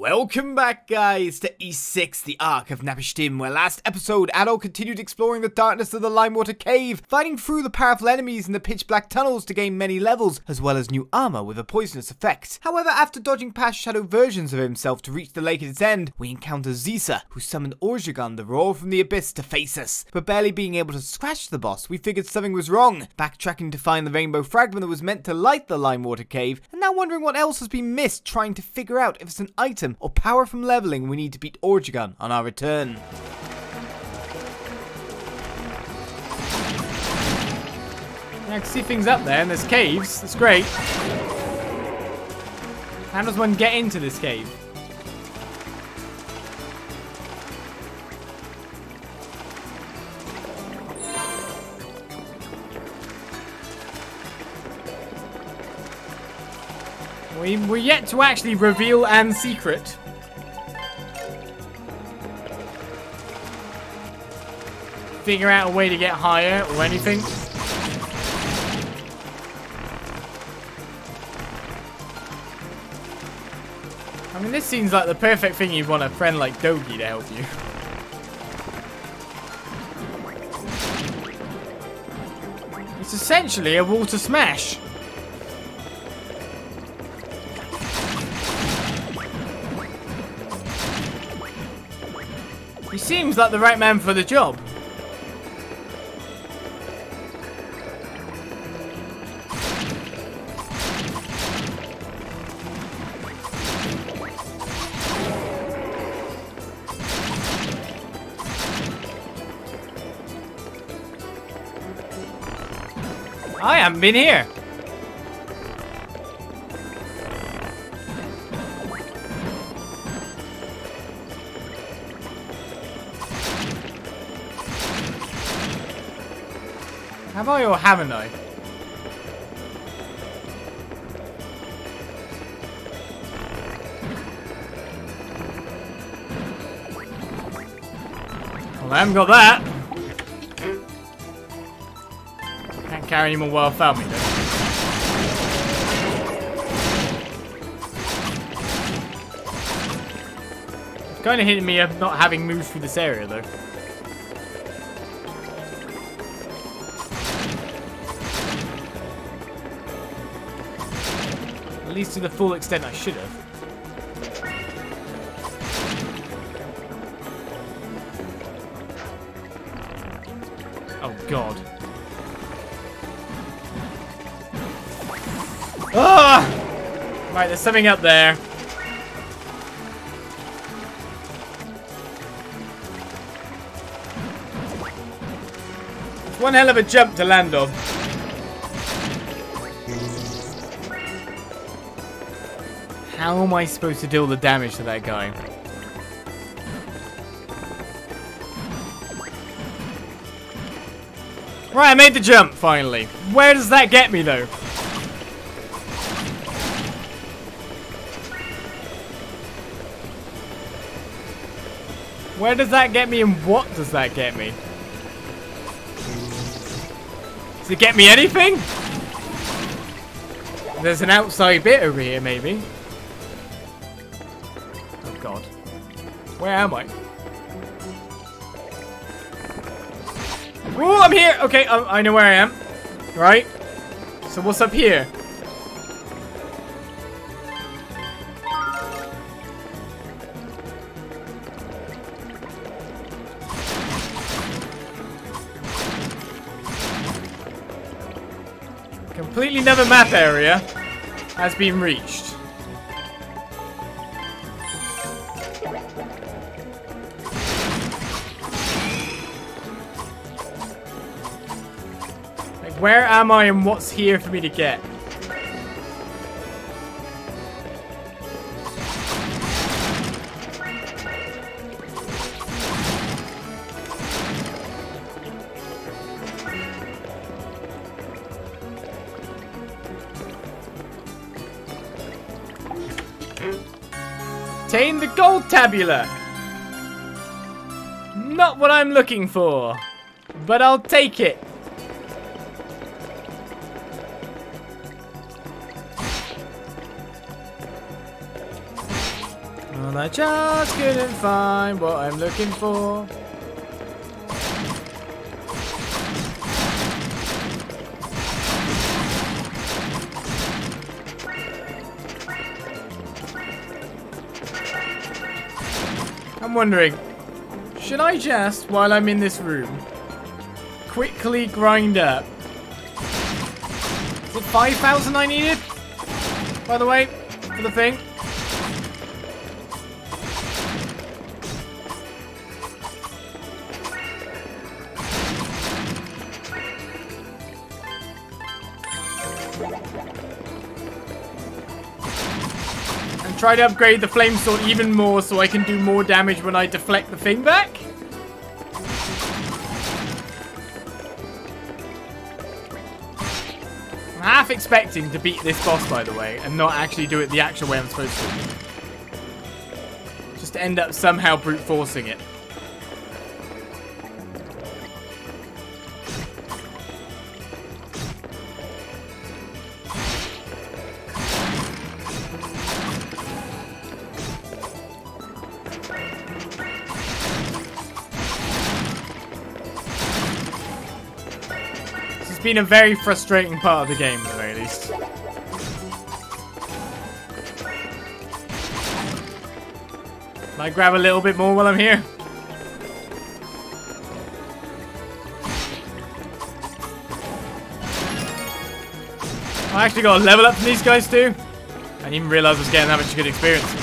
Welcome back, guys, to E6, the Ark of Napishtim, where last episode, Adol continued exploring the darkness of the Limewater Cave, fighting through the powerful enemies in the pitch-black tunnels to gain many levels, as well as new armor with a poisonous effect. However, after dodging past shadow versions of himself to reach the lake at its end, we encounter Zisa, who summoned Orjugan, the roar from the abyss, to face us. But barely being able to scratch the boss, we figured something was wrong, backtracking to find the rainbow fragment that was meant to light the Limewater Cave, and now wondering what else has been missed, trying to figure out if it's an item or power from leveling we need to beat Orjugan on our return. I can see things up there and there's caves. That's great. How does one get into this cave? We're yet to actually reveal Anne's secret. Figure out a way to get higher or anything. I mean, this seems like the perfect thing you'd want a friend like Dogi to help you. It's essentially a water smash. He seems like the right man for the job. I haven't been here. Have I or haven't I? Well, I haven't got that. Can't carry any more while without me, though. It's kind of hitting me of not having moved through this area, though. At least to the full extent I should have. Oh god. Ah! Right, there's something up there. It's one hell of a jump to land on. How am I supposed to deal the damage to that guy? Right, I made the jump, finally. Where does that get me, though? Where does that get me and what does that get me? Does it get me anything? There's an outside bit over here, maybe. Oh god. Where am I? Oh, I'm here! Okay, I know where I am. Right? So what's up here? Completely another map area has been reached. Like, where am I and what's here for me to get? Obtain the gold tabula. Not what I'm looking for, but I'll take it. And I just couldn't find what I'm looking for. I'm wondering, should I just, while I'm in this room, quickly grind up? Is it 5,000 I needed? By the way, for the thing. Try to upgrade the flame sword even more so I can do more damage when I deflect the thing back. I'm half expecting to beat this boss, by the way, and not actually do it the actual way I'm supposed to. Just to end up somehow brute forcing it. It's been a very frustrating part of the game, at the very least. Can I grab a little bit more while I'm here? I actually got a level up from these guys too. I didn't even realize I was getting that much good experience.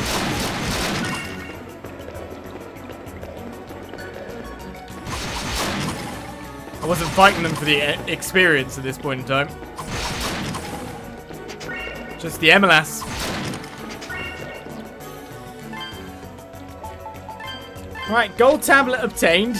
I wasn't fighting them for the experience at this point in time. Just the MLS. Alright, gold tablet obtained.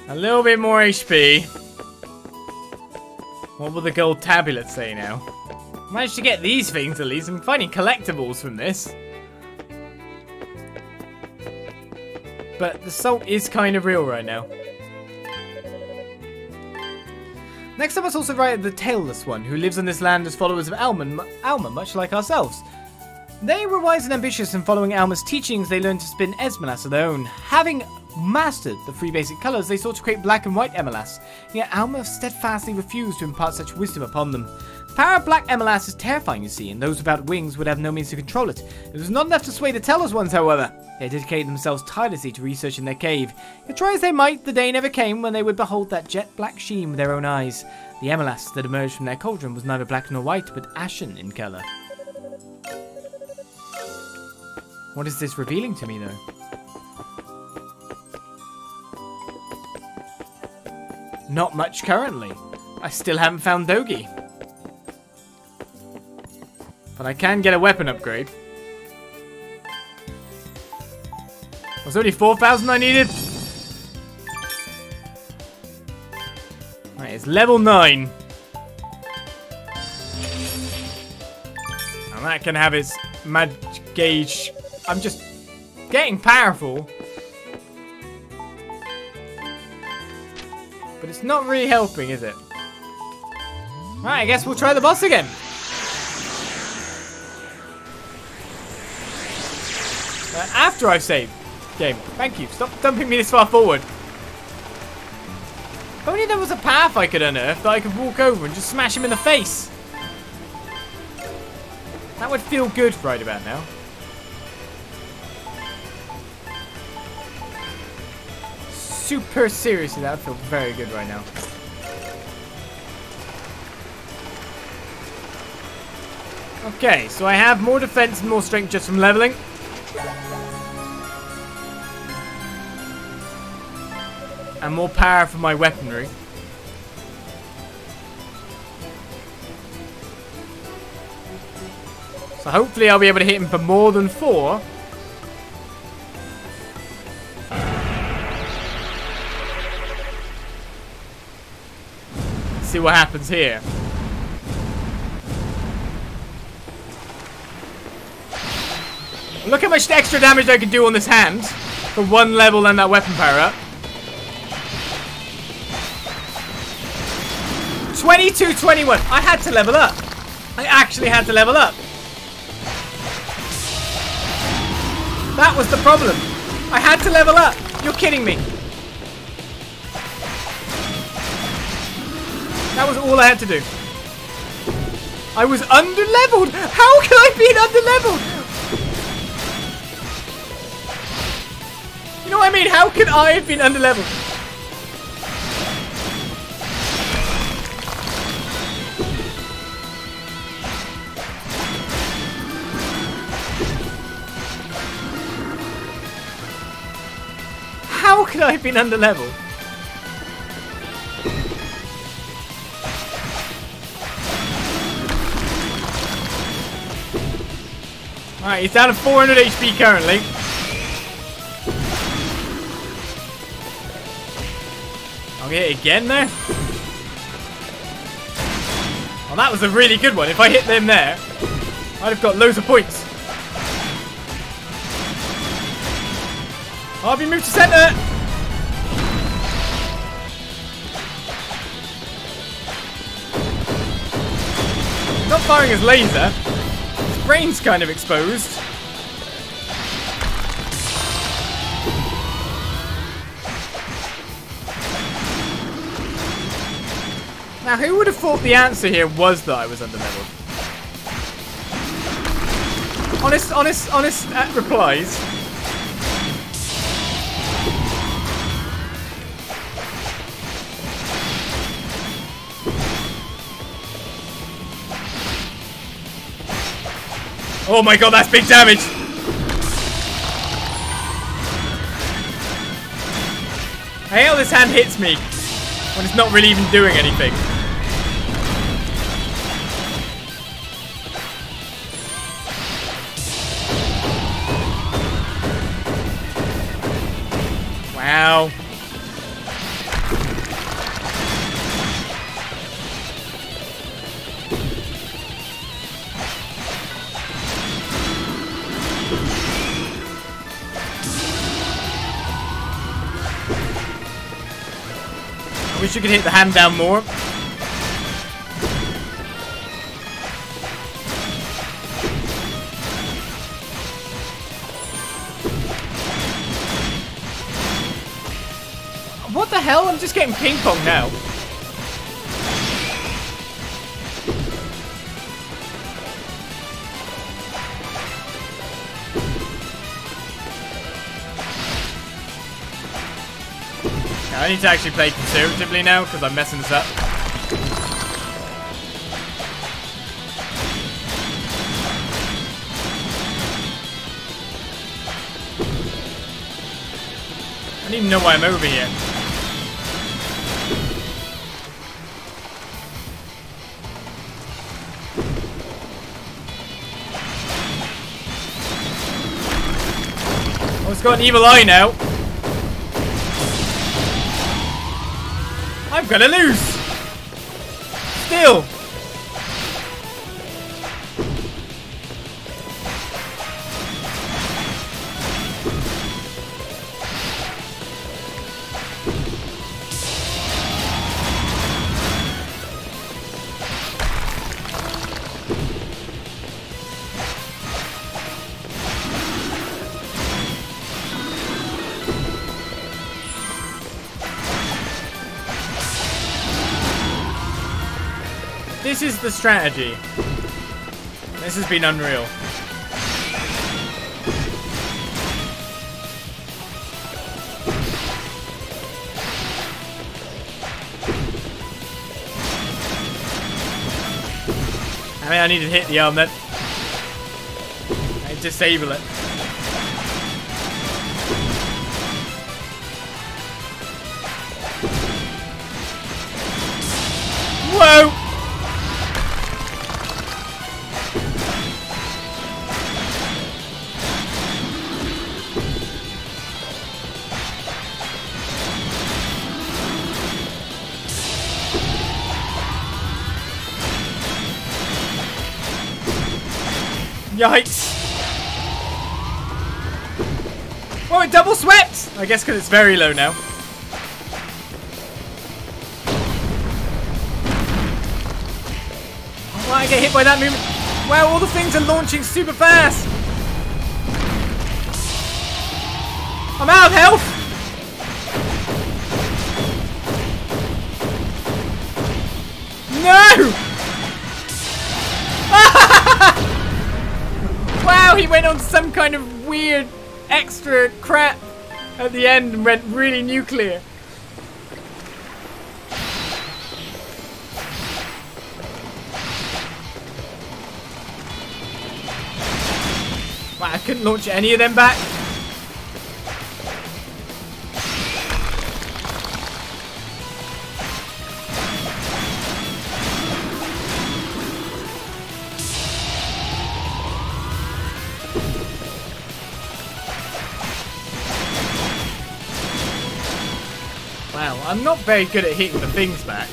A little bit more HP. What will the gold tablet say now? Managed to get these things at least. I'm finding collectibles from this. But the salt is kind of real right now. Next up, let's also write the Tailless One, who lives on this land as followers of Alma, much like ourselves. They were wise and ambitious, and following Alma's teachings, they learned to spin Esmelas of their own. Having mastered the three basic colours, they sought to create black and white Emelas, yet Alma steadfastly refused to impart such wisdom upon them. The power of black Emelas is terrifying, you see, and those without wings would have no means to control it. It was not enough to sway the Tellers ones, however. They dedicated themselves tirelessly to research in their cave. Yet try as they might, the day never came when they would behold that jet black sheen with their own eyes. The Emelas that emerged from their cauldron was neither black nor white, but ashen in colour. What is this revealing to me, though? Not much currently. I still haven't found Dogi. But I can get a weapon upgrade. Was only 4,000 I needed? Right, it's level 9. And that can have its magic gauge. I'm just getting powerful. But it's not really helping, is it? Right, I guess we'll try the boss again. After I've saved. Game, thank you. Stop dumping me this far forward. If only there was a path I could unearth that I could walk over and just smash him in the face. That would feel good right about now. Super seriously, that would feel very good right now. Okay, so I have more defense and more strength just from leveling. And more power from my weaponry. So hopefully I'll be able to hit him for more than 4. Let's see what happens here. Look how much extra damage I can do on this hand for 1 level and that weapon power up. 22-21. I had to level up. I actually had to level up. That was the problem. I had to level up. You're kidding me. That was all I had to do. I was under-leveled. How can I be under-leveled? You know what I mean? How could I have been under-leveled? How could I have been under-leveled? Alright, he's down to 400 HP currently. I'll get it again there. Oh, that was a really good one. If I hit them there, I'd have got loads of points. I'll be moved to center. Not firing his laser. His brain's kind of exposed. Now, who would have thought the answer here was that I was underleveled? Honest replies. Oh my god, that's big damage! I hate how this hand hits me when it's not really even doing anything. Wow. I wish you could hit the hand down more. What the hell? I'm just getting ping pong now. I need to actually play conservatively now because I'm messing this up. I don't even know why I'm over here. Oh, it's got an evil eye now. I'm gonna lose! Still! This is the strategy. This has been unreal. I mean, I need to hit the arm then. I disable it. Whoa! Yikes! Oh, it double swept! I guess because it's very low now. Might get hit by that movement. Wow, all the things are launching super fast. I'm out of health. No! Wow, he went on some kind of weird extra crap at the end and went really nuclear. Wow, I couldn't launch any of them back. Wow, I'm not very good at hitting the things back.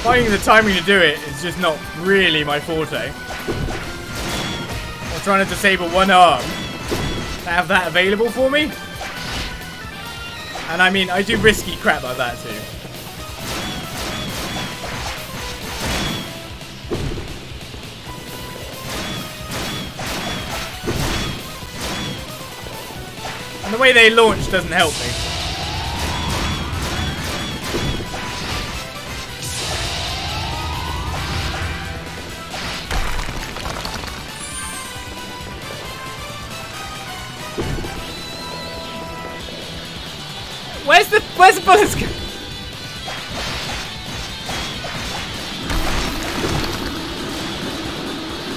Finding the timing to do it is just not really my forte. I'm trying to disable one arm to have that available for me. And I mean, I do risky crap like that too. And the way they launch doesn't help me. Where's the bullets go?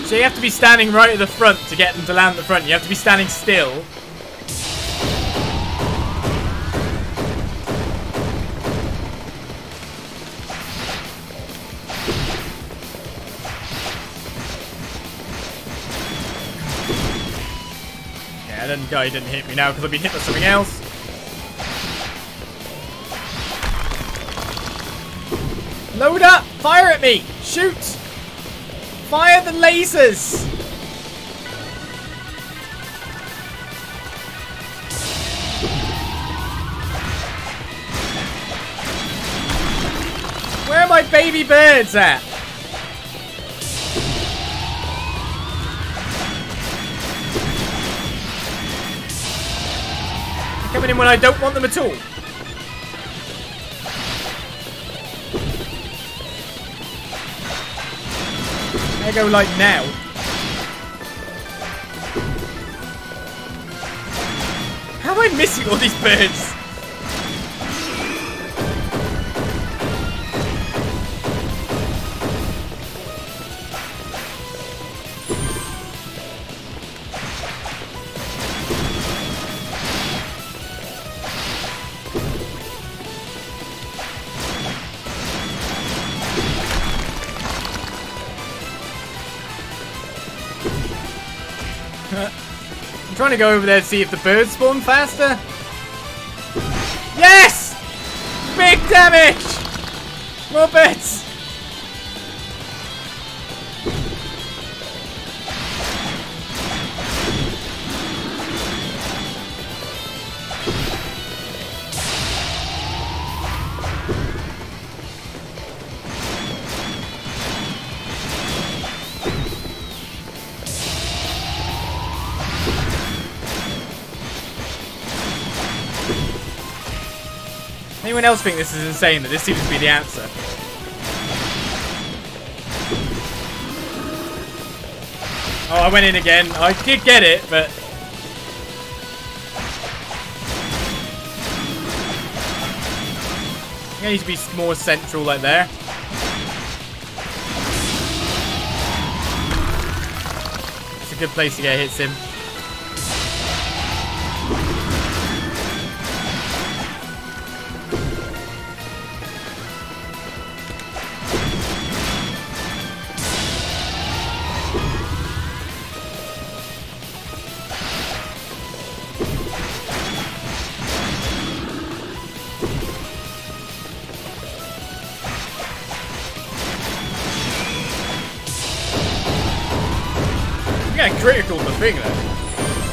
So you have to be standing right at the front to get them to land at the front. You have to be standing still. Yeah, that guy didn't hit me now because I've been hit by something else. Load up! Fire at me! Shoot! Fire the lasers! Where are my baby birds at? They're coming in when I don't want them at all. I go like now. How am I missing all these birds? I'm trying to go over there to see if the birds spawn faster. Yes! Big damage! More birds! Anyone else think this is insane, that this seems to be the answer? Oh, I went in again. I did get it, but... I need to be more central like there. It's a good place to get hits in. Yeah, critical the thing there.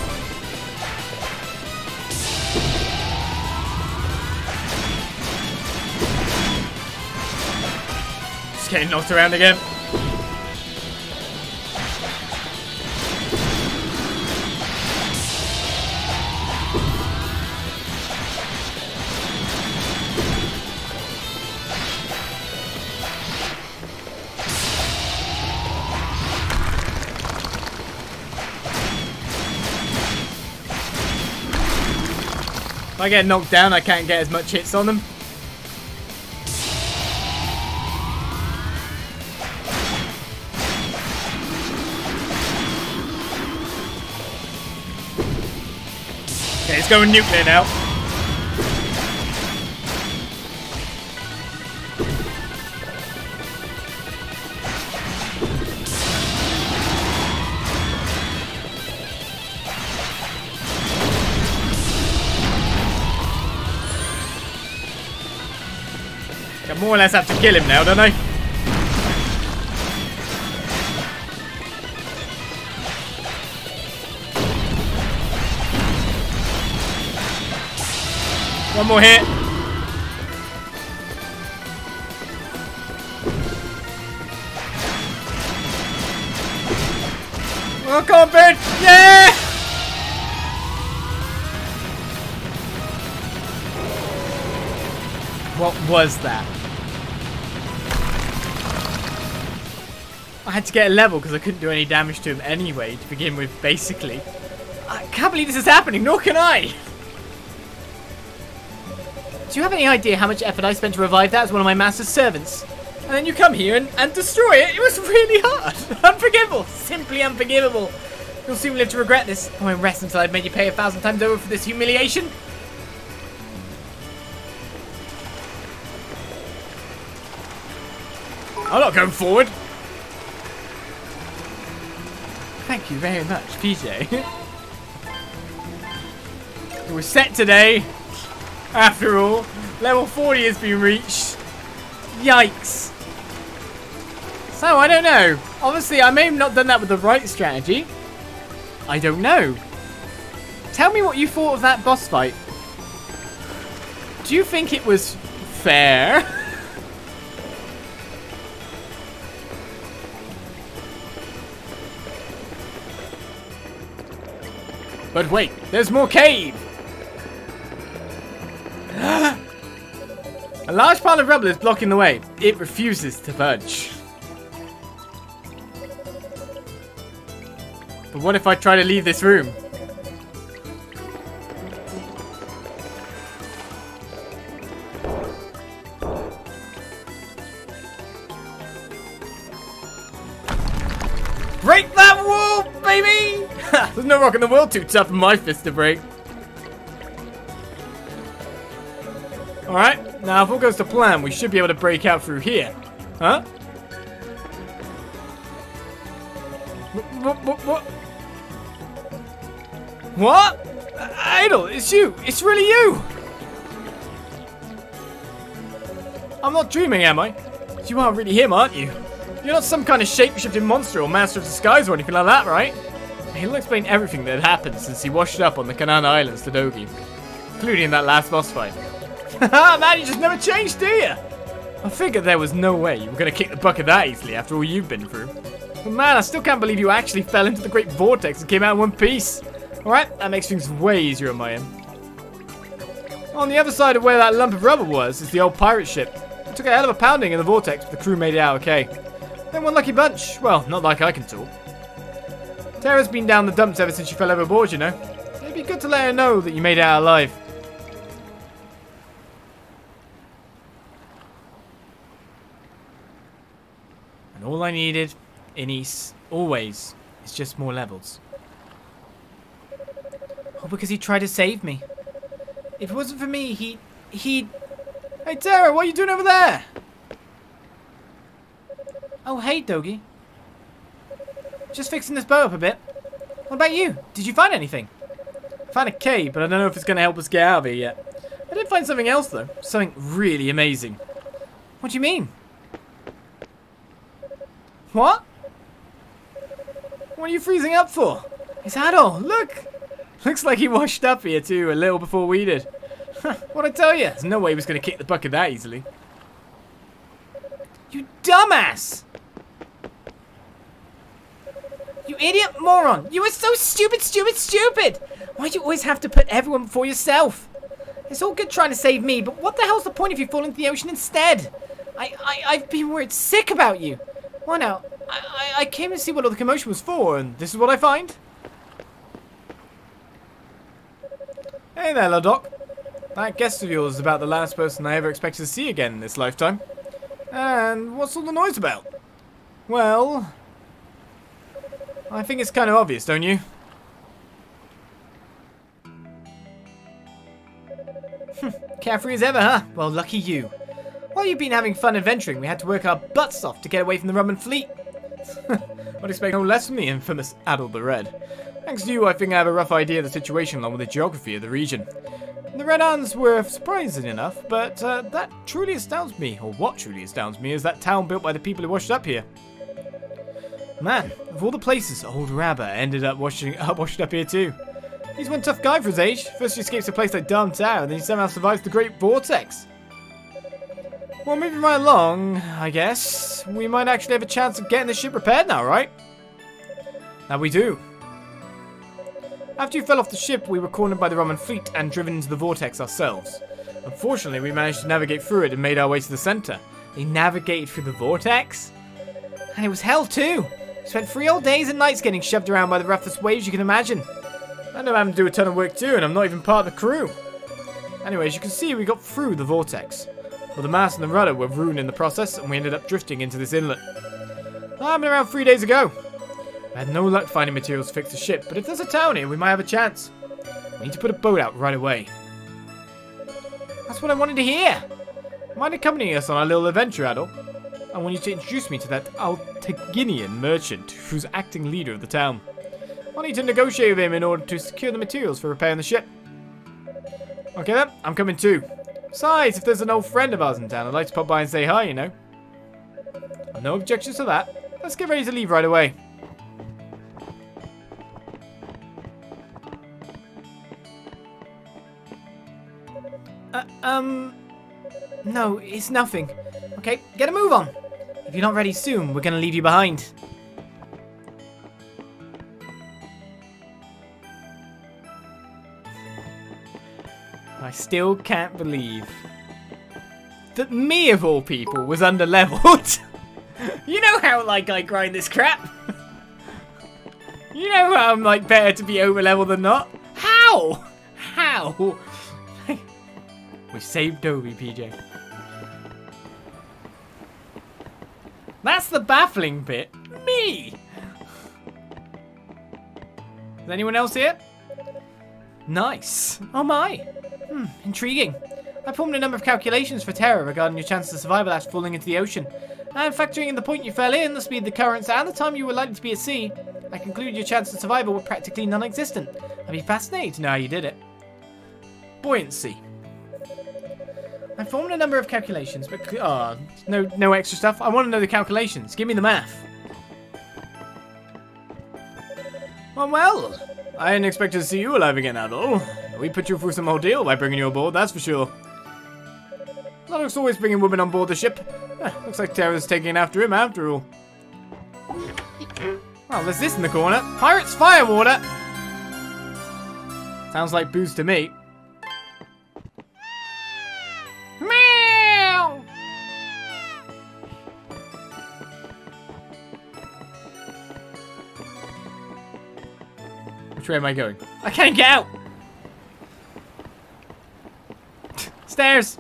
Just getting knocked around again. If I get knocked down, I can't get as much hits on them. Okay, it's going nuclear now. I more or less have to kill him now, don't I? One more hit. Oh, come on, bird! Yeah! What was that? I had to get a level because I couldn't do any damage to him anyway to begin with, basically. I can't believe this is happening, nor can I! Do you have any idea how much effort I spent to revive that as one of my master's servants? And then you come here and destroy it? It was really hard! Unforgivable! Simply unforgivable! You'll soon live to regret this. I won't rest until I've made you pay 1,000 times over for this humiliation. I'm not going forward. Thank you very much, PJ. It was set today. After all, level 40 has been reached. Yikes. So, I don't know. Obviously, I may have not done that with the right strategy. I don't know. Tell me what you thought of that boss fight. Do you think it was fair? But wait, there's more cave! A large pile of rubble is blocking the way. It refuses to budge. But what if I try to leave this room? Break that wall, baby! There's no rock in the world too tough for my fist to break. Alright, now if all goes to plan, we should be able to break out through here. Huh? What? Adol, it's you! It's really you! I'm not dreaming, am I? You are really him, aren't you? You're not some kind of shape-shifting monster or master of disguise or anything like that, right? He'll explain everything that happened since he washed up on the Canaan Islands to Dogi, including that last boss fight. Haha, man, you just never changed, do you? I figured there was no way you were going to kick the bucket that easily after all you've been through. But man, I still can't believe you actually fell into the great vortex and came out in one piece. Alright, that makes things way easier on my end. On the other side of where that lump of rubble was is the old pirate ship. It took a hell of a pounding in the vortex, but the crew made it out okay. Then one lucky bunch. Well, not like I can talk. Tara's been down the dumps ever since she fell overboard, you know. It'd be good to let her know that you made it out alive. And all I needed, in East, always, is just more levels. Oh, because he tried to save me. If it wasn't for me, he'd... Hey, Tara, what are you doing over there? Oh, hey, Dogi. Just fixing this boat up a bit. What about you? Did you find anything? I found a cave, but I don't know if it's going to help us get out of here yet. I did find something else, though. Something really amazing. What do you mean? What? What are you freezing up for? It's Adol, look! Looks like he washed up here too, a little before we did. What'd I tell you? There's no way he was going to kick the bucket that easily. You dumbass! You idiot moron! You are so stupid, stupid! Why do you always have to put everyone before yourself? It's all good trying to save me, but what the hell's the point if you fall into the ocean instead? I've been worried sick about you. Why now? I came to see what all the commotion was for, and this is what I find. Hey there, Ladoc. That guest of yours is about the last person I ever expected to see again in this lifetime. And what's all the noise about? Well, I think it's kind of obvious, don't you? Carefree as ever, huh? Well, lucky you. While you've been having fun adventuring, we had to work our butts off to get away from the Roman fleet. I'd expect no less from the infamous Adol the Red. Thanks to you, I think I have a rough idea of the situation along with the geography of the region. The Rehdans were surprising enough, but that truly astounds me, or what truly astounds me, is that town built by the people who washed up here. Man, of all the places, old Rabba ended up washed up here too. He's one tough guy for his age. First he escapes a place like Darm Tower, and then he somehow survives the Great Vortex. Well, moving right along, I guess, we might actually have a chance of getting the ship repaired now, right? Now we do. After you fell off the ship, we were cornered by the Roman fleet and driven into the vortex ourselves. Unfortunately, we managed to navigate through it and made our way to the center. They navigated through the vortex? And it was hell too. We spent 3 whole days and nights getting shoved around by the roughest waves you can imagine. I know I'm having to do a ton of work too, and I'm not even part of the crew. Anyway, as you can see, we got through the vortex. Well, the mast and the rudder were ruined in the process, and we ended up drifting into this inlet. That happened around 3 days ago. I had no luck finding materials to fix the ship, but if there's a town here, we might have a chance. We need to put a boat out right away. That's what I wanted to hear. Mind accompanying us on our little adventure, Adol? I want you to introduce me to that Altaginian merchant who's acting leader of the town. I need to negotiate with him in order to secure the materials for repairing the ship. Okay then, I'm coming too. Besides, if there's an old friend of ours in town, I'd like to pop by and say hi, you know. I've no objections to that. Let's get ready to leave right away. No, it's nothing. Okay, get a move on. If you're not ready soon, we're gonna leave you behind. I still can't believe that me, of all people, was under-leveled. You know how, like, I grind this crap? You know how I'm, like, better to be over-leveled than not? How? How? We saved Dobie, PJ. That's the baffling bit. Me! Is anyone else here? Nice. Oh my. Intriguing. I performed a number of calculations for Terra regarding your chances of survival after falling into the ocean. And factoring in the point you fell in, the speed of the currents, and the time you were likely to be at sea, I concluded your chances of survival were practically non-existent. I'd be fascinated to know how you did it. Buoyancy. I formed a number of calculations, but no extra stuff. I want to know the calculations. Give me the math. Well, I didn't expect to see you alive again, Adol. We put you through some ordeal by bringing you aboard, that's for sure. Lodoc's always bringing women on board the ship. Looks like Terra's taking after him after all. Well, there's this in the corner. Pirates Firewater! Sounds like booze to me. Meow! Which way am I going? I can't get out! Stairs!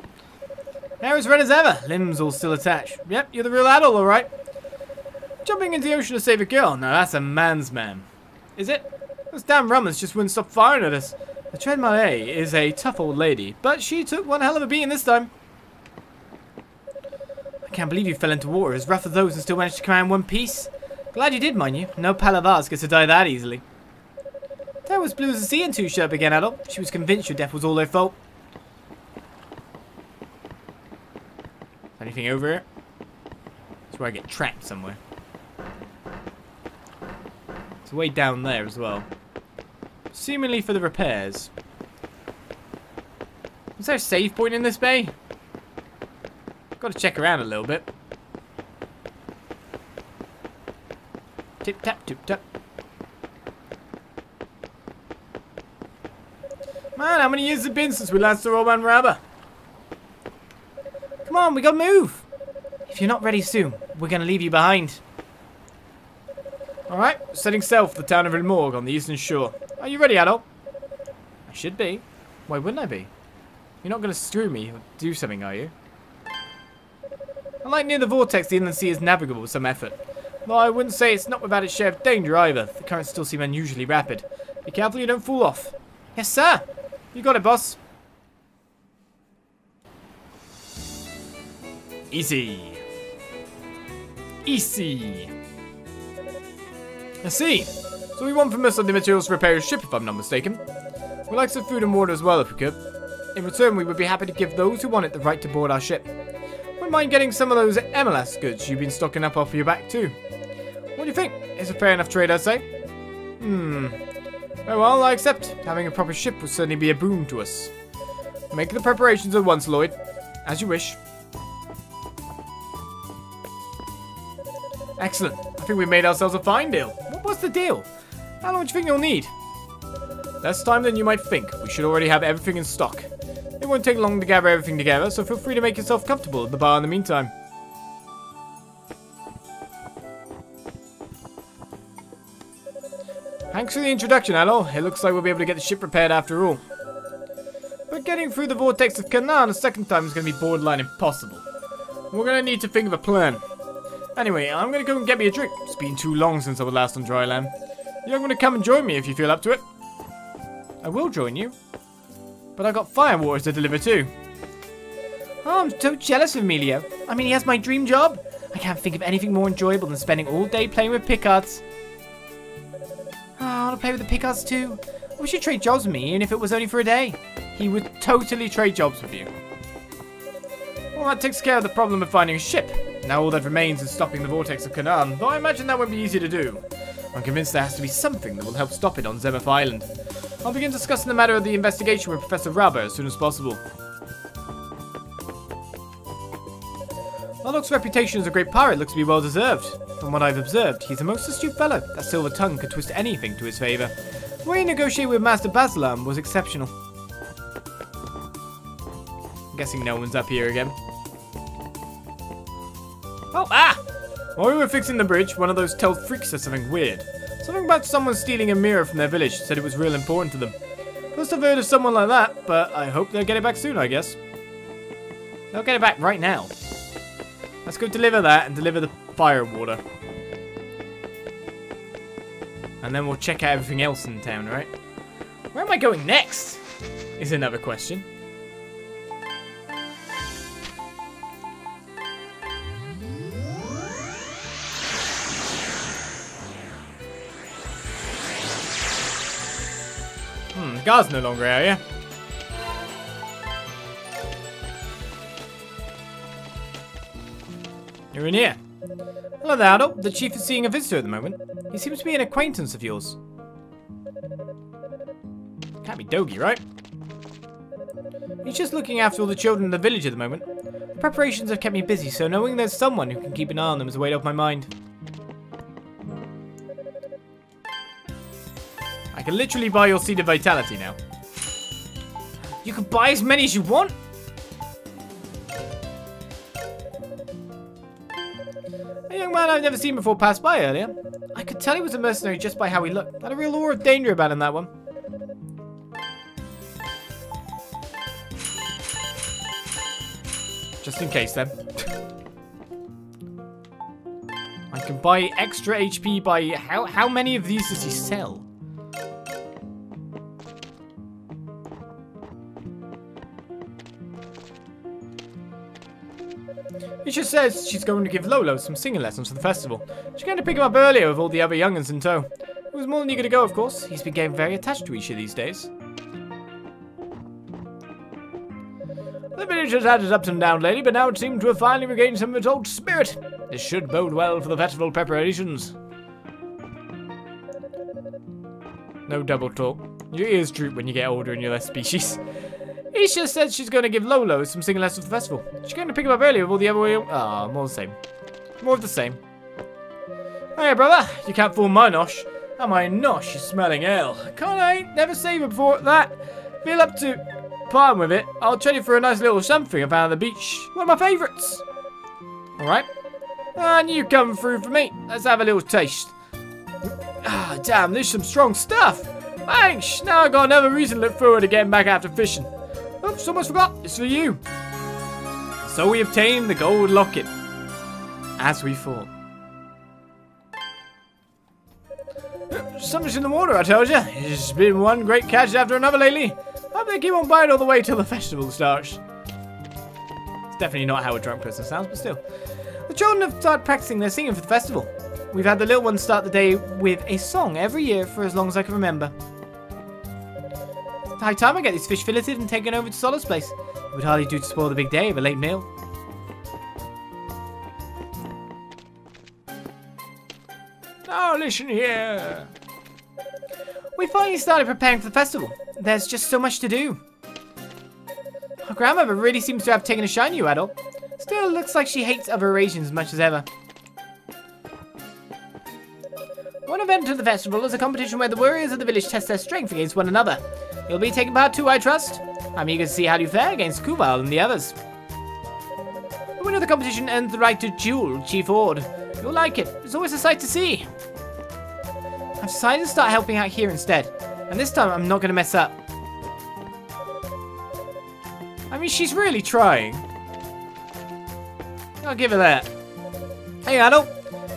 Hair as red as ever, limbs all still attached. Yep, you're the real Adol, alright. Jumping into the ocean to save a girl, now that's a man's man. Is it? Those damn Romans just wouldn't stop firing at us. The Treadmill is a tough old lady, but she took one hell of a beating this time. I can't believe you fell into water as rough as those and still managed to come out in one piece. Glad you did, mind you. No pal of ours gets to die that easily. That was blue as the sea and too sharp again, Adol. She was convinced your death was all her fault. Anything over here? That's where I get trapped somewhere. It's way down there as well. Seemingly for the repairs. Is there a save point in this bay? Got to check around a little bit. tip tap, tip tap. Man, how many years has it been since we last saw Roman Rabba? Come on, we gotta move. If you're not ready soon, we're gonna leave you behind. Alright, setting sail for the town of Ilmorg on the eastern shore. Are you ready, Adol? I should be. Why wouldn't I be? You're not gonna screw me or do something, are you? Unlike near the vortex, the inland sea is navigable with some effort. Though I wouldn't say it's not without its share of danger either. The currents still seem unusually rapid. Be careful you don't fall off. Yes, sir. You got it, boss. Easy. Easy. I see. So we want from us the materials to repair your ship, if I'm not mistaken. We'd like some food and water as well, if we could. In return, we would be happy to give those who want it the right to board our ship. Wouldn't mind getting some of those MLS goods you've been stocking up off your back, too. What do you think? It's a fair enough trade, I'd say. Very well, I accept. Having a proper ship would certainly be a boon to us. Make the preparations at once, Lloyd. As you wish. Excellent. I think we made ourselves a fine deal. What's the deal? How long do you think you'll need? Less time than you might think. We should already have everything in stock. It won't take long to gather everything together, so feel free to make yourself comfortable at the bar in the meantime. Thanks for the introduction, Adol. It looks like we'll be able to get the ship repaired after all. But getting through the vortex of Canaan a second time is going to be borderline impossible. We're going to need to think of a plan. Anyway, I'm going to go and get me a drink. It's been too long since I was last on dry land. You're going to come and join me if you feel up to it. I will join you. But I've got fire waters to deliver too. Oh, I'm so jealous of Emilio. I mean, he has my dream job. I can't think of anything more enjoyable than spending all day playing with Picards. Oh, I want to play with the Picards too. I wish you'd trade jobs with me, even if it was only for a day. He would totally trade jobs with you. Well, that takes care of the problem of finding a ship. Now all that remains is stopping the vortex of Canaan, though I imagine that won't be easy to do. I'm convinced there has to be something that will help stop it on Zemeth Island. I'll begin discussing the matter of the investigation with Professor Rabba as soon as possible. Marduk's reputation as a great pirate looks to be well deserved. From what I've observed, he's a most astute fellow. That silver tongue could twist anything to his favour. The way he negotiated with Master Basilam was exceptional. I'm guessing no one's up here again. Oh, While we were fixing the bridge, one of those Tell freaks said something weird. Something about someone stealing a mirror from their village, said it was real important to them. First I've heard of someone like that, but I hope they'll get it back soon, I guess. They'll get it back right now. Let's go deliver that and deliver the fire water. And then we'll check out everything else in town, right? Where am I going next? Is another question. The guard's no longer out here. You're in here. Hello there, Adol. The chief is seeing a visitor at the moment. He seems to be an acquaintance of yours. Can't be Dogi, right? He's just looking after all the children in the village at the moment. The preparations have kept me busy, so knowing there's someone who can keep an eye on them is a weight off my mind. I can literally buy your Seed of Vitality now. You can buy as many as you want? A young man I've never seen before passed by earlier. I could tell he was a mercenary just by how he looked. Had a real aura of danger about him, that one. Just in case, then. I can buy extra HP by... How many of these does he sell? He just says she's going to give Lolo some singing lessons for the festival. She's going to pick him up earlier with all the other young'uns in tow. He was more than eager to go, of course. He's been getting very attached to Isha these days. The village has had its ups and downs lately, but now it seems to have finally regained some of its old spirit. This should bode well for the festival preparations. No double talk. Your ears droop when you get older and you're less species. Isha said she's going to give Lolo some singing lessons for the festival. She's going to pick him up earlier with all the other way. Ah, more the same. More of the same. Hey, brother, you can't fool my nosh. And my nosh is smelling ale. Can't I ain't never seen it before that. Feel up to parting with it. I'll trade it for a nice little something I found on the beach. One of my favourites. Alright. And you come through for me. Let's have a little taste. Ah, damn, there's some strong stuff. Thanks. Now I've got another reason to look forward to getting back after fishing. Oh, almost forgot. It's for you. So we obtained the gold locket. As we thought. Something's in the water, I told you. It's been one great catch after another lately. Hope they keep on biting all the way till the festival starts. It's definitely not how a drunk person sounds, but still. The children have started practicing their singing for the festival. We've had the little ones start the day with a song every year for as long as I can remember. It's high time I get these fish filleted and taken over to Solo's place. It would hardly do to spoil the big day of a late meal. Now listen here. We finally started preparing for the festival. There's just so much to do. Our grandmother really seems to have taken a shine to you, Adol. Still, looks like she hates other Eurasians as much as ever. One event of the festival is a competition where the warriors of the village test their strength against one another. You'll be taking part too, I trust. I'm eager to see how you fare against Kuval and the others. The winner of the competition earns the right to duel Chief Ord. You'll like it. It's always a sight to see. I've decided to start helping out here instead. And this time I'm not going to mess up. I mean, she's really trying. I'll give her that. Hey, Adol.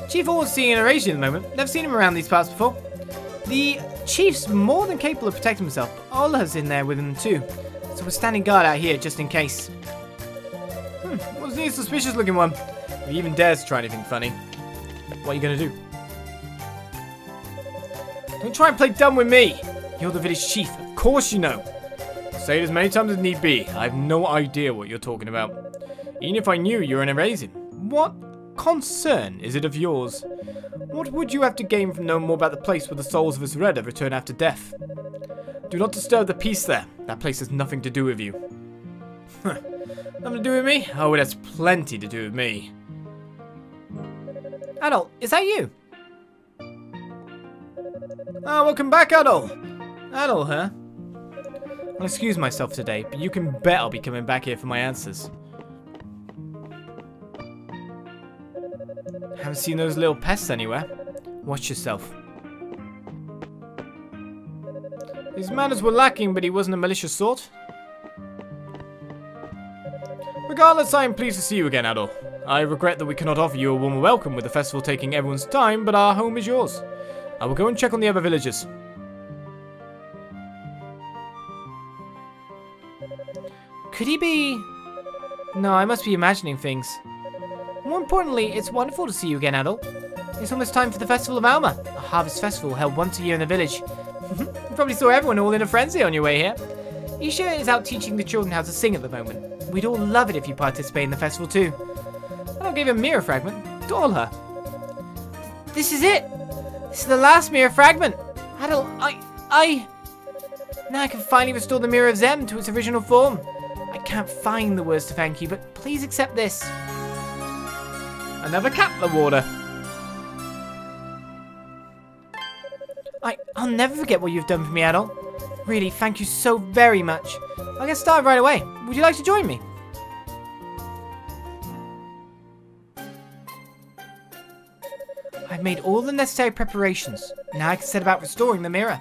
Chief Ord's seeing an Eurasian at the moment. Never seen him around these parts before. The chief's more than capable of protecting himself. Ola's in there with him too. So we're standing guard out here just in case. What's the suspicious looking one? If he even dares to try anything funny. What are you going to do? Don't try and play dumb with me. You're the village chief. Of course you know. Say it as many times as need be. I have no idea what you're talking about. Even if I knew you're an Eurasian. What concern is it of yours? What would you have to gain from knowing more about the place where the souls of us Rehdan return after death? Do not disturb the peace there. That place has nothing to do with you. Nothing to do with me? Oh, it has plenty to do with me. Adol, is that you? Ah, welcome back, Adol. Adol, huh? I'll excuse myself today, but you can bet I'll be coming back here for my answers. Haven't seen those little pests anywhere. Watch yourself. His manners were lacking, but he wasn't a malicious sort. Regardless, I am pleased to see you again, Adol. I regret that we cannot offer you a warmer welcome with the festival taking everyone's time, but our home is yours. I will go and check on the other villagers. Could he be... No, I must be imagining things. More importantly, it's wonderful to see you again, Adol. It's almost time for the Festival of Alma, a harvest festival held once a year in the village. You probably saw everyone all in a frenzy on your way here. Isha is out teaching the children how to sing at the moment. We'd all love it if you participate in the festival too. And I'll give you a mirror fragment. Doll her. This is it! This is the last mirror fragment! Adol, Now I can finally restore the Mirror of Zem to its original form. I can't find the words to thank you, but please accept this. Another Kapla water. I'll never forget what you've done for me, Adol. Really, thank you so very much. I'll get started right away. Would you like to join me? I've made all the necessary preparations. Now I can set about restoring the mirror.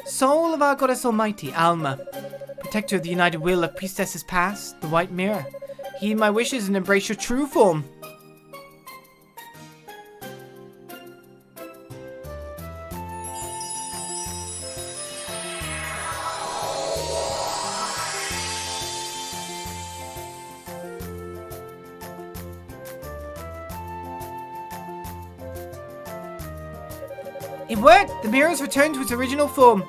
Soul of our goddess almighty, Alma. Protector of the united will of priestesses past, the white mirror. Heed my wishes and embrace your true form. It worked! The mirror has returned to its original form.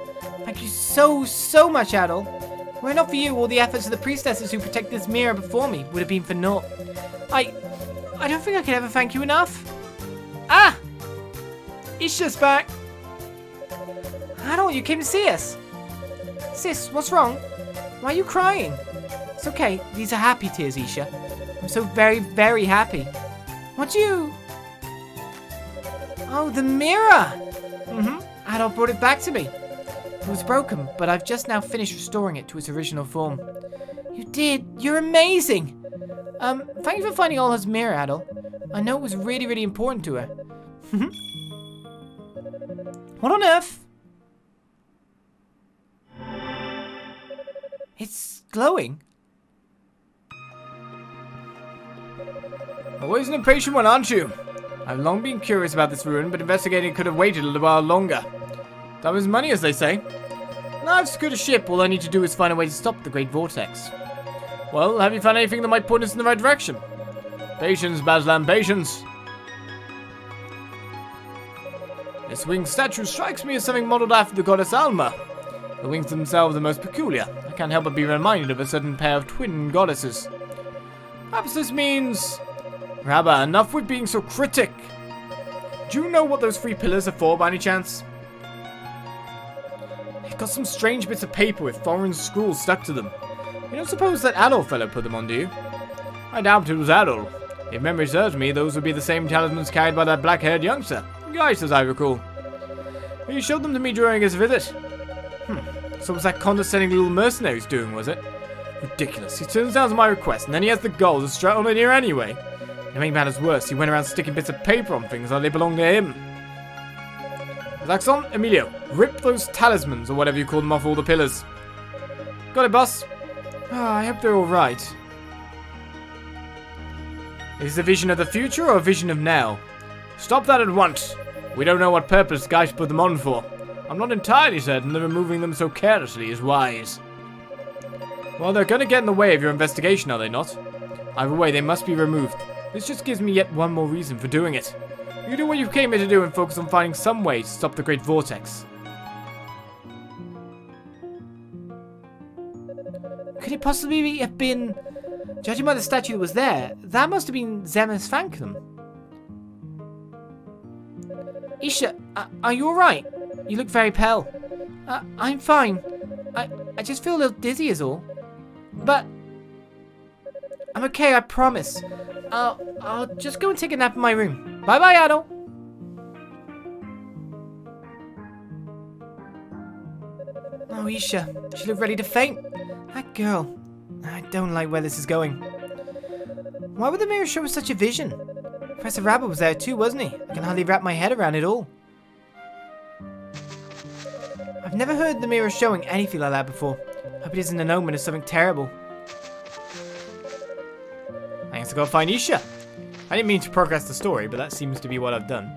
Thank you so much, Adol. Were it not for you, all the efforts of the priestesses who protect this mirror before me would have been for naught. I don't think I can ever thank you enough. Ah! Isha's back. Adol, you came to see us. Sis, what's wrong? Why are you crying? It's okay. These are happy tears, Isha. I'm so very, very happy. What do you... Oh, the mirror! Adol brought it back to me. It was broken, but I've just now finished restoring it to its original form. You did! You're amazing! Thank you for finding Olha's mirror, Adol. I know it was really, really important to her. What on earth? It's glowing. Always an impatient one, aren't you? I've long been curious about this ruin, but investigating could have waited a little while longer. Time is money, as they say. Now I've secured a ship, all I need to do is find a way to stop the Great Vortex. Well, have you found anything that might point us in the right direction? Patience, Baslam, patience. This winged statue strikes me as something modeled after the goddess Alma. The wings themselves are most peculiar. I can't help but be reminded of a certain pair of twin goddesses. Perhaps this means... Rabba, enough with being so cryptic. Do you know what those 3 pillars are for, by any chance? They've got some strange bits of paper with foreign scrolls stuck to them. You don't suppose that Adol fellow put them on, do you? I doubt it was Adol. If memory serves me, those would be the same talismans carried by that black-haired youngster. Geiss, as I recall. He showed them to me during his visit. So was that condescending little mercenary's doing, was it? Ridiculous. He turns down my request, and then he has the gall to strut on it here anyway. To make matters worse, he went around sticking bits of paper on things like they belonged to him. Zaxxon, Emilio, rip those talismans, or whatever you call them, off all the pillars. Got it, boss? I hope they're alright. Is this a vision of the future or a vision of now? Stop that at once. We don't know what purpose Geiss put them on for. I'm not entirely certain that removing them so carelessly is wise. Well, they're going to get in the way of your investigation, are they not? Either way, they must be removed. This just gives me yet one more reason for doing it. You do what you came here to do and focus on finding some way to stop the Great Vortex. Could it possibly have been... Judging by the statue that was there, that must have been Zemeth's Falcom. Isha, are you alright? You look very pale. I'm fine. I just feel a little dizzy is all. But... I'm okay, I promise. I'll just go and take a nap in my room. Bye-bye, Adol. Oh, Isha. She looked ready to faint. That girl. I don't like where this is going. Why would the mirror show us such a vision? Professor Rabba was there too, wasn't he? I can hardly wrap my head around it all. I've never heard the mirror showing anything like that before. Hope it isn't an omen of something terrible. I guess I gotta find Isha. I didn't mean to progress the story, but that seems to be what I've done.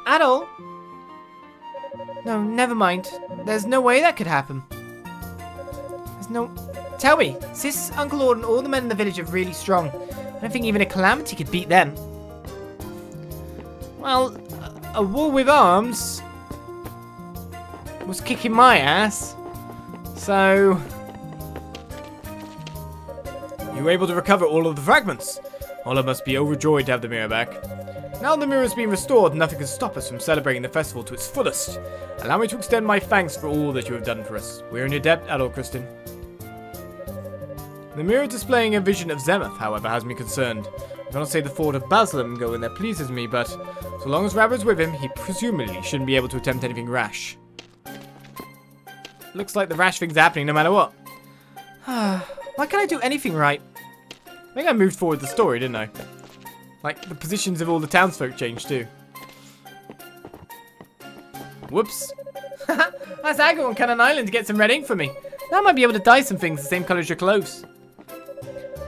Adol? No, never mind. There's no way that could happen. There's no... Tell me, Sis, Uncle Ord, and all the men in the village are really strong. I don't think even a calamity could beat them. Well, a war with arms was kicking my ass. So... You were able to recover all of the fragments. Ola must be overjoyed to have the mirror back. Now the mirror has been restored, nothing can stop us from celebrating the festival to its fullest. Allow me to extend my thanks for all that you have done for us. We are in your debt, Adol Kristin. The mirror displaying a vision of Zemeth, however, has me concerned. I cannot say the thought of Baslam going there pleases me, but so long as Rabba's with him, he presumably shouldn't be able to attempt anything rash. Looks like the rash thing's happening no matter what. Why can't I do anything right? I think I moved forward the story, didn't I? Like, the positions of all the townsfolk changed too. Whoops. That's Agro on Canaan Islands to get some red ink for me. Now I might be able to dye some things the same colour as your clothes.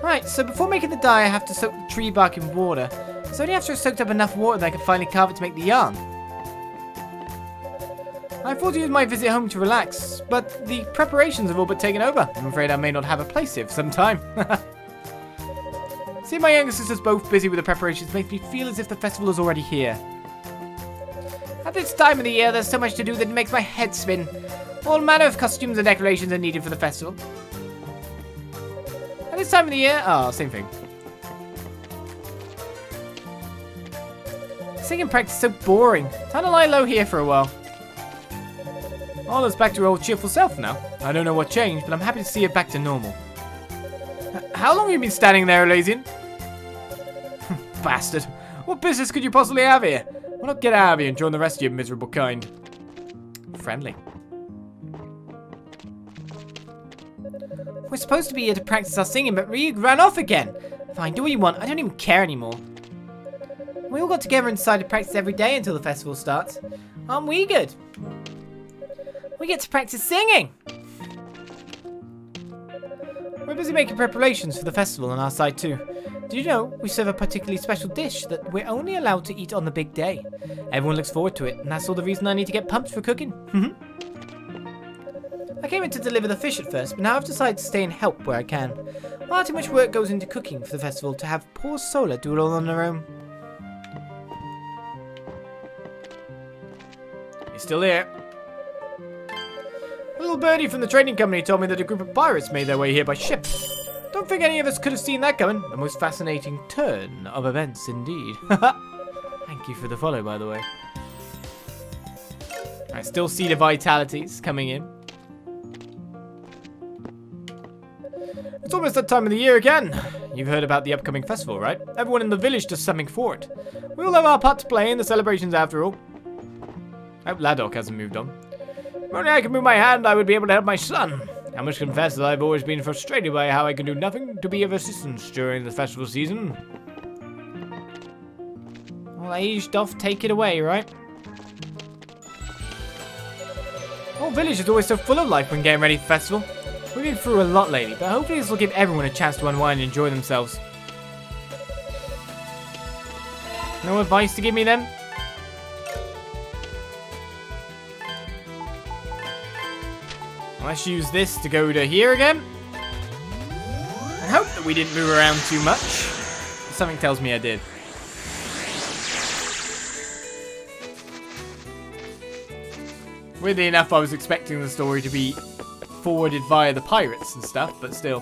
Right, so before making the dye, I have to soak the tree bark in water. So only after I've soaked up enough water that I can finally carve it to make the yarn. I thought to use my visit home to relax, but the preparations have all but taken over. I'm afraid I may not have a place here for some time. Seeing my younger sisters both busy with the preparations makes me feel as if the festival is already here. At this time of the year, there's so much to do that it makes my head spin. All manner of costumes and decorations are needed for the festival. At this time of the year, same thing. Singing practice is so boring. Time to lie low here for a while. Ola's back to her old cheerful self now. I don't know what changed, but I'm happy to see her back to normal. How long have you been standing there, Elysian? Bastard. What business could you possibly have here? Why not get out of here and join the rest of your miserable kind? Friendly. We're supposed to be here to practice our singing, but Ryug ran off again. Fine, do what you want. I don't even care anymore. We all got together and decided to practice every day until the festival starts. Aren't we good? We get to practice singing! We're busy making preparations for the festival on our side too. Do you know, we serve a particularly special dish that we're only allowed to eat on the big day. Everyone looks forward to it, and that's all the reason I need to get pumped for cooking. I came in to deliver the fish at first, but now I've decided to stay and help where I can. Far too much work goes into cooking for the festival to have poor Sola do it all on her own. You're still here. A little birdie from the trading company told me that a group of pirates made their way here by ship. Don't think any of us could have seen that coming. A most fascinating turn of events indeed. Thank you for the follow, by the way. I still see the vitalities coming in. It's almost that time of the year again. You've heard about the upcoming festival, right? Everyone in the village does something for it. We all have our part to play in the celebrations after all. I hope Ladok hasn't moved on. If only I could move my hand, I would be able to help my son. I must confess that I've always been frustrated by how I can do nothing to be of assistance during the festival season. Well, Age doth take it away, right? The whole village is always so full of life when getting ready for the festival. We've been through a lot lately, but hopefully this will give everyone a chance to unwind and enjoy themselves. No advice to give me then? Let's use this to go to here again. I hope that we didn't move around too much. Something tells me I did. Weirdly enough, I was expecting the story to be forwarded via the pirates and stuff, but still.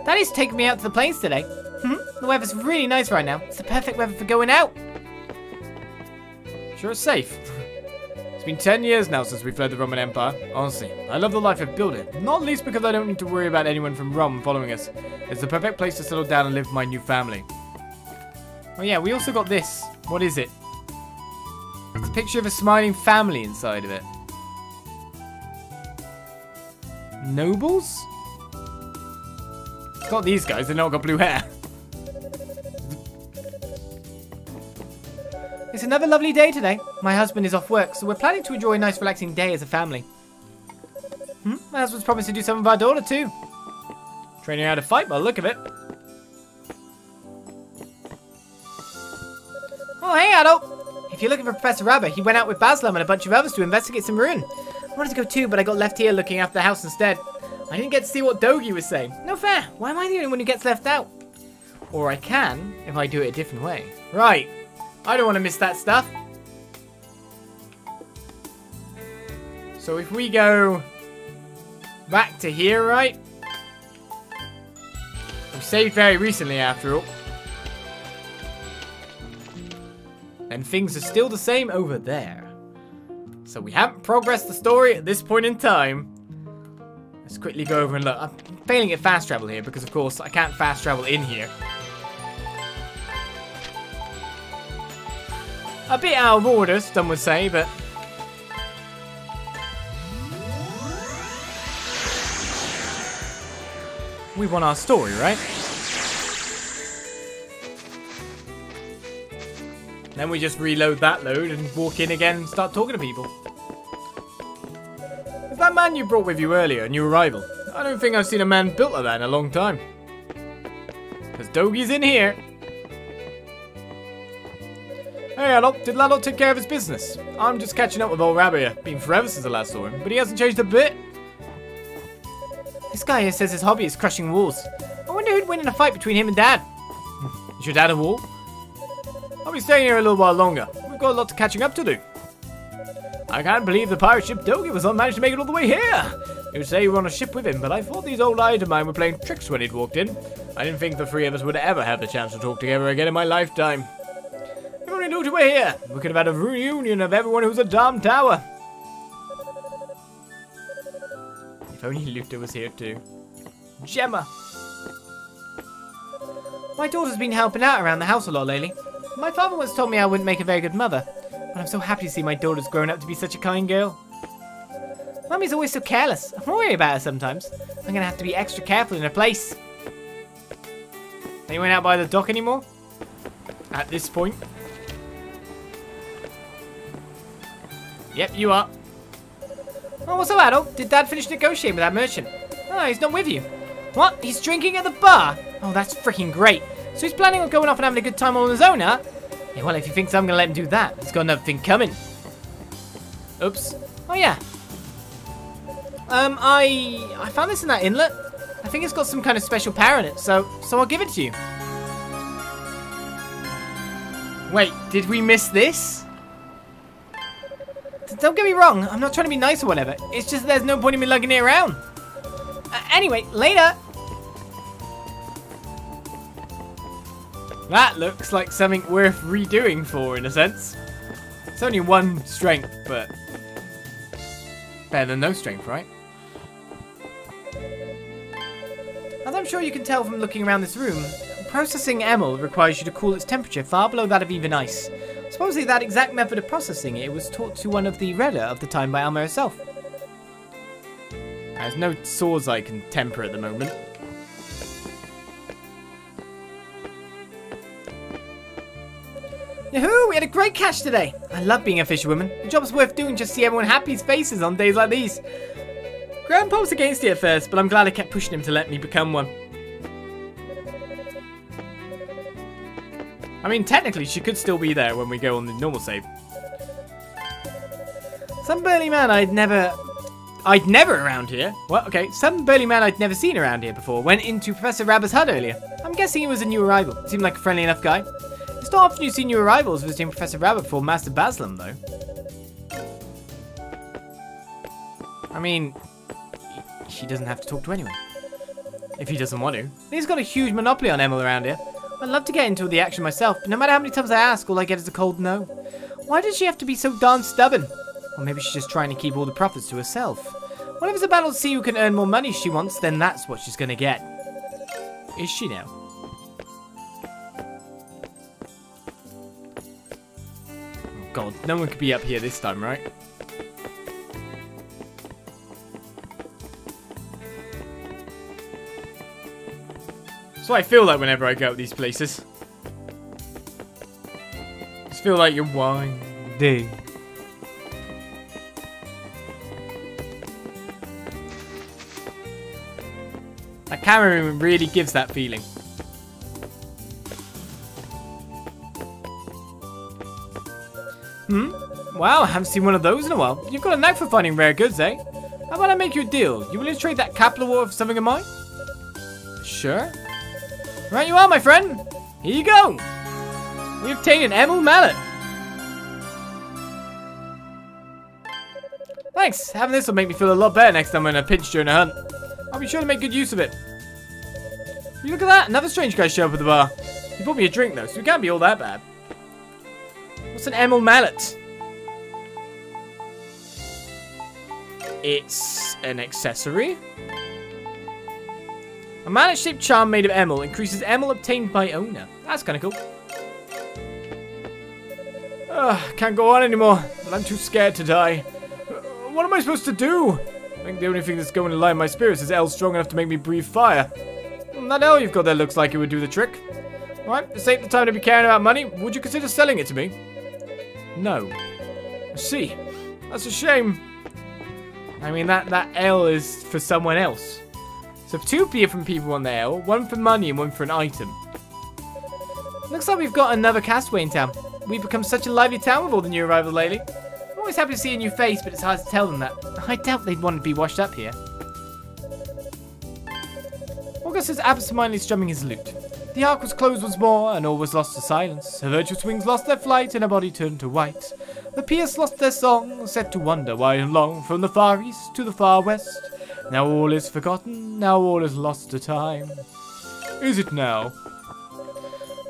Daddy's taking me out to the plains today. The weather's really nice right now. It's the perfect weather for going out. Sure it's safe. It's been 10 years now since we fled the Roman Empire. Honestly, I love the life I've built here. Not least because I don't need to worry about anyone from Rom following us. It's the perfect place to settle down and live with my new family. Oh yeah, we also got this. What is it? It's a picture of a smiling family inside of it. Nobles? It's got these guys, they've not got blue hair. It's another lovely day today. My husband is off work, so we're planning to enjoy a nice relaxing day as a family. My husband's promised to do some of our daughter too. Training her how to fight by the look of it. Oh, hey, Adol. If you're looking for Professor Rabbit, he went out with Baslam and a bunch of others to investigate some ruin. I wanted to go too, but I got left here looking after the house instead. I didn't get to see what Dogi was saying. No fair. Why am I the only one who gets left out? Or I can, if I do it a different way. Right. I don't want to miss that stuff. So if we go back to here, right? We saved very recently after all. And things are still the same over there. So we haven't progressed the story at this point in time. Let's quickly go over and look. I'm failing at fast travel here because, of course, I can't fast travel in here. A bit out of order, some would say, but... we want our story, right? Then we just reload that load and walk in again and start talking to people. Is that man you brought with you earlier, a new arrival? I don't think I've seen a man built like that in a long time. Because Dogi's in here. Hey, Adol, did Ladok take care of his business? I'm just catching up with old Rabbi here. Been forever since I last saw him, but he hasn't changed a bit. This guy here says his hobby is crushing walls. I wonder who'd win in a fight between him and Dad. Is your dad a wall? I'll be staying here a little while longer. We've got a lot of catching up to do. I can't believe the pirate ship Dogi was on managed to make it all the way here. He would say you were on a ship with him, but I thought these old eyes of mine were playing tricks when he'd walked in. I didn't think the three of us would ever have the chance to talk together again in my lifetime. If only Luta were here, we could have had a reunion of everyone who's a Dam Tower. If only Luta was here too. Gemma. My daughter's been helping out around the house a lot lately. My father once told me I wouldn't make a very good mother, but I'm so happy to see my daughter's grown up to be such a kind girl. Mummy's always so careless. I worry about her sometimes. I'm gonna have to be extra careful in her place. Anyone out by the dock anymore? At this point? Yep, you are. Oh, what's up, Adol? Did Dad finish negotiating with that merchant? Oh, he's not with you. What? He's drinking at the bar? Oh, that's freaking great. So he's planning on going off and having a good time on his own, huh? Yeah, well, if he thinks I'm gonna let him do that, he's got another thing coming. Oops. Oh, yeah. I found this in that inlet. I think it's got some kind of special power in it, so I'll give it to you. Wait, did we miss this? Don't get me wrong, I'm not trying to be nice or whatever. It's just there's no point in me lugging it around. Anyway, later. That looks like something worth redoing for, in a sense. It's only 1 strength, but better than no strength, right? As I'm sure you can tell from looking around this room, processing emerald requires you to cool its temperature far below that of even ice. Supposedly that exact method of processing it was taught to one of the Rehda of the time by Alma herself. There's no swords I can temper at the moment. Yahoo! We had a great catch today! I love being a fisherwoman. The job's worth doing just to see everyone happy's faces on days like these. Grandpa was against it at first, but I'm glad I kept pushing him to let me become one. I mean, technically, she could still be there when we go on the normal save. Some burly man I'd never around here. What? Okay, some burly man I'd never seen around here before went into Professor Rabba's hut earlier. I'm guessing he was a new arrival. Seemed like a friendly enough guy. It's not often you see new arrivals visiting Professor Rabba before Master Baslam, though. I mean, he doesn't have to talk to anyone. If he doesn't want to. He's got a huge monopoly on emerald around here. I'd love to get into the action myself, but no matter how many times I ask, all I get is a cold no. Why does she have to be so darn stubborn? Or maybe she's just trying to keep all the profits to herself. What if it's a battle to see who can earn more money she wants, then that's what she's gonna get. Is she now? Oh god, no one could be up here this time, right? That's what I feel like whenever I go to these places. I just feel like you're winding. That camera really gives that feeling. Wow, I haven't seen one of those in a while. You've got a knack for finding rare goods, eh? How about I make you a deal? You willing to trade that Kapla water for something of mine? Sure. Right you are, my friend. Here you go. We obtained an emerald mallet. Thanks. Having this will make me feel a lot better next time I'm in a pinch during a hunt. I'll be sure to make good use of it. You look at that. Another strange guy showed up at the bar. He bought me a drink, though, so it can't be all that bad. What's an emerald mallet? It's an accessory. A mallet-shaped charm made of emerald increases emerald obtained by owner. That's kind of cool. Can't go on anymore, but I'm too scared to die. What am I supposed to do? I think the only thing that's going to lie in my spirits is L strong enough to make me breathe fire. That L you've got there looks like it would do the trick. Right, this ain't the time to be caring about money. Would you consider selling it to me? No. I see. That's a shame. I mean, that L is for someone else. So 2 different people on the L, 1 for money and 1 for an item. Looks like we've got another castaway in town. We've become such a lively town with all the new arrivals lately. I'm always happy to see a new face, but it's hard to tell them that. I doubt they'd want to be washed up here. August is absentmindedly strumming his lute. The ark was closed once more, and all was lost to silence. Her virtuous wings lost their flight, and her body turned to white. The Pierce lost their song, set to wander wide and long, from the far east to the far west. Now all is forgotten, now all is lost to time. Is it now?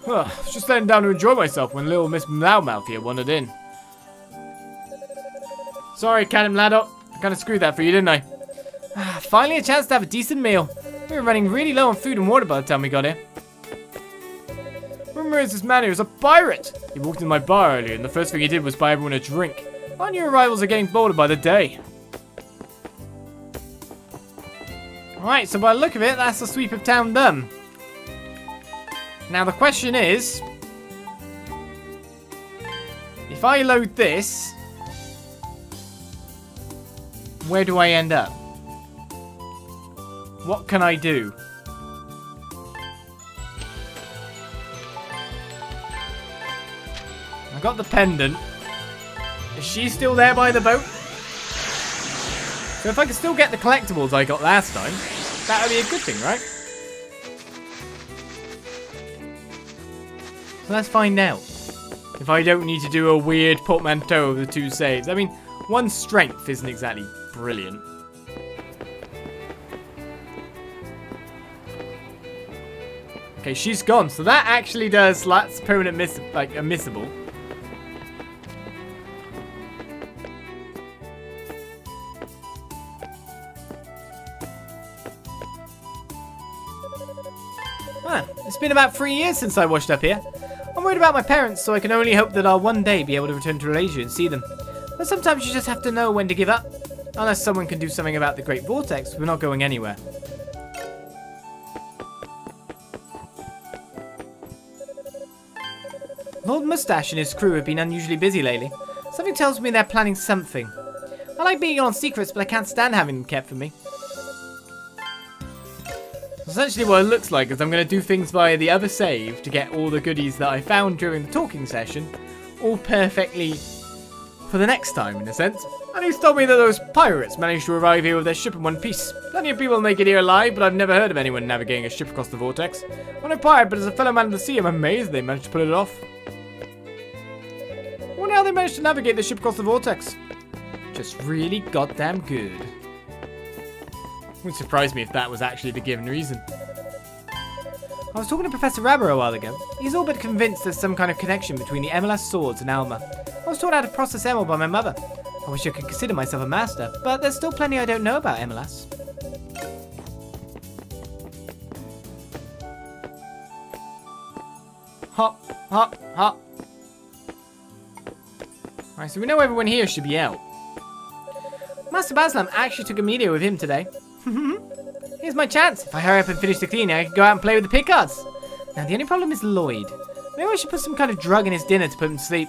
I was just laying down to enjoy myself when little Miss Loudmouth here wandered in. Sorry, Canaan Laddo. I kind of screwed that for you, didn't I? Finally a chance to have a decent meal. We were running really low on food and water by the time we got here. rumor is this man here is a pirate. He walked in my bar earlier, and the first thing he did was buy everyone a drink. Our new arrivals are getting bolder by the day. Alright, so by the look of it, that's the sweep of town done. Now the question is, if I load this, where do I end up? What can I do? I got the pendant. Is she still there by the boat? So if I can still get the collectibles I got last time, that would be a good thing, right? So let's find out. If I don't need to do a weird portmanteau of the two saves. I mean, one strength isn't exactly brilliant. Okay, she's gone. So that actually does, that's permanent missable. It's been about 3 years since I washed up here. I'm worried about my parents, so I can only hope that I'll one day be able to return to Malaysia and see them. But sometimes you just have to know when to give up. Unless someone can do something about the Great Vortex, we're not going anywhere. Lord Mustache and his crew have been unusually busy lately. Something tells me they're planning something. I like being on secrets, but I can't stand having them kept from me. Essentially what it looks like is I'm going to do things via the other save to get all the goodies that I found during the talking session all perfectly for the next time, in a sense. And he's told me that those pirates managed to arrive here with their ship in one piece. Plenty of people make it here alive, but I've never heard of anyone navigating a ship across the vortex. I'm no pirate, but as a fellow man of the sea, I'm amazed they managed to pull it off. I wonder how they managed to navigate the ship across the vortex. Just really goddamn good. Wouldn't surprise me if that was actually the given reason. I was talking to Professor Rabber a while ago. He's all but convinced there's some kind of connection between the Emelas swords and Alma. I was taught how to process Emil by my mother. I wish I could consider myself a master, but there's still plenty I don't know about Emelas. Hop, hop, hop. Alright, so we know everyone here should be out. Master Baslam actually took Amelia with him today. Here's my chance. If I hurry up and finish the cleaning, I can go out and play with the Picards. Now, the only problem is Lloyd. Maybe I should put some kind of drug in his dinner to put him to sleep.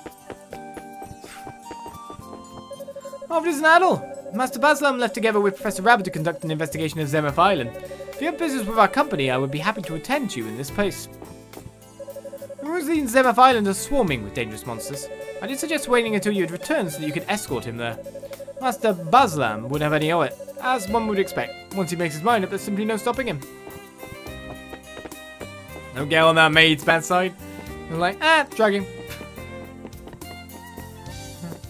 Oh, it is an Adol. Master Baslam left together with Professor Rabbit to conduct an investigation of Zemeth Island. If you have business with our company, I would be happy to attend you in this place. The ruins in Zemeth Island are swarming with dangerous monsters. I did suggest waiting until you had returned so that you could escort him there. Master Baslam wouldn't have any of it, as one would expect. Once he makes his mind up, there's simply no stopping him. Don't get on that maid's bad side. They're like, drag him.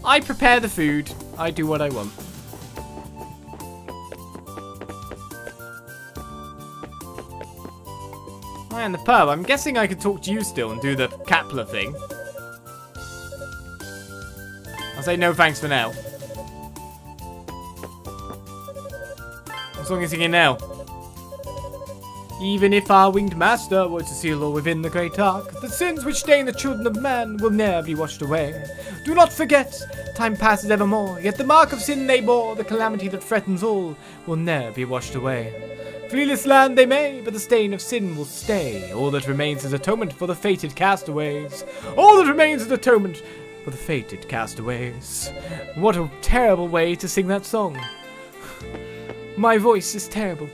I prepare the food. I do what I want. Oh, and the pub. I'm guessing I could talk to you still and do the Kapla thing. I'll say no thanks for now. What song is singing now? Even if our winged master were to seal all within the great ark, the sins which stain the children of man will ne'er be washed away. Do not forget, time passes evermore, yet the mark of sin they bore, the calamity that threatens all, will ne'er be washed away. Flee this land they may, but the stain of sin will stay. All that remains is atonement for the fated castaways. All that remains is atonement for the fated castaways. What a terrible way to sing that song. My voice is terrible.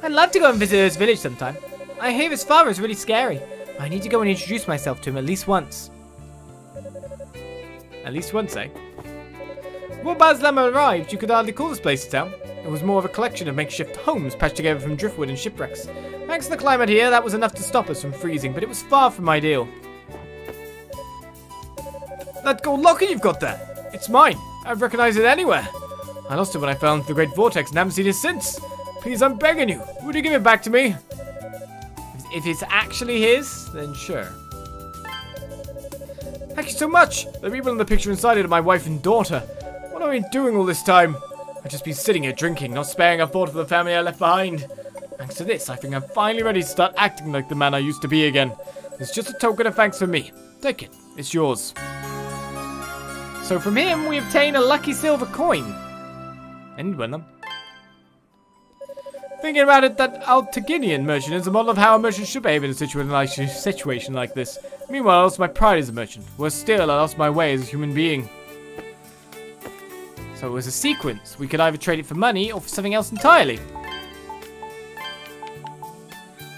I'd love to go and visit his village sometime. I hear his father is really scary. I need to go and introduce myself to him at least once. At least once, eh? Before Baslam arrived, you could hardly call this place a town. It was more of a collection of makeshift homes patched together from driftwood and shipwrecks. Thanks to the climate here, that was enough to stop us from freezing, but it was far from ideal. That gold locket you've got there, it's mine. I'd recognize it anywhere. I lost it when I fell into the Great Vortex and haven't seen it since. Please, I'm begging you. Would you give it back to me? If it's actually his, then sure. Thank you so much. The people in the picture inside it are my wife and daughter. What have I been doing all this time? I've just been sitting here drinking, not sparing a thought of the family I left behind. Thanks to this, I think I'm finally ready to start acting like the man I used to be again. It's just a token of thanks for me. Take it. It's yours. So from him, we obtain a lucky silver coin. And win them. Thinking about it, that Altaginian merchant is a model of how a merchant should behave in a situation like this. Meanwhile, I lost my pride as a merchant. Worse still, I lost my way as a human being. So it was a sequence. We could either trade it for money or for something else entirely.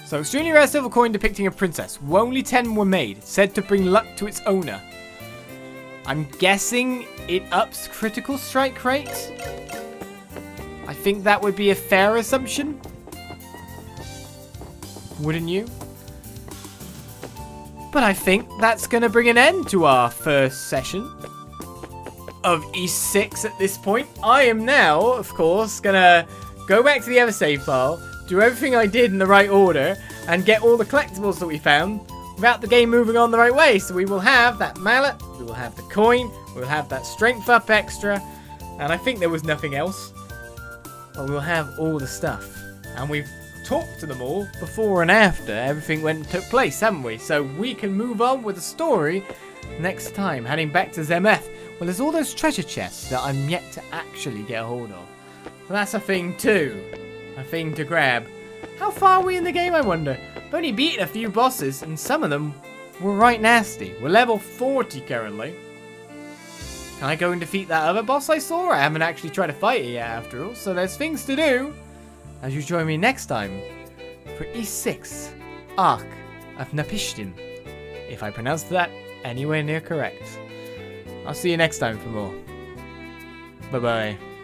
So, extremely rare silver coin depicting a princess. Only 10 were made, said to bring luck to its owner. I'm guessing it ups critical strike rate? I think that would be a fair assumption. Wouldn't you? But I think that's going to bring an end to our first session of E6 at this point. I am now, of course, going to go back to the other save file, do everything I did in the right order, and get all the collectibles that we found without the game moving on the right way. So we will have that mallet, we will have the coin, we will have that strength up extra, and I think there was nothing else. But we'll have all the stuff. And we've talked to them all before and after everything went and took place, haven't we? So we can move on with the story next time, heading back to Zemeth. Well, there's all those treasure chests that I'm yet to actually get a hold of. So that's a thing too. A thing to grab. How far are we in the game, I wonder? I've only beaten a few bosses, and some of them were right nasty. We're level 40 currently. Can I go and defeat that other boss I saw? I haven't actually tried to fight it yet, after all. So there's things to do. As you join me next time for E6, Ark of Napishtim. If I pronounced that anywhere near correct. I'll see you next time for more. Bye-bye.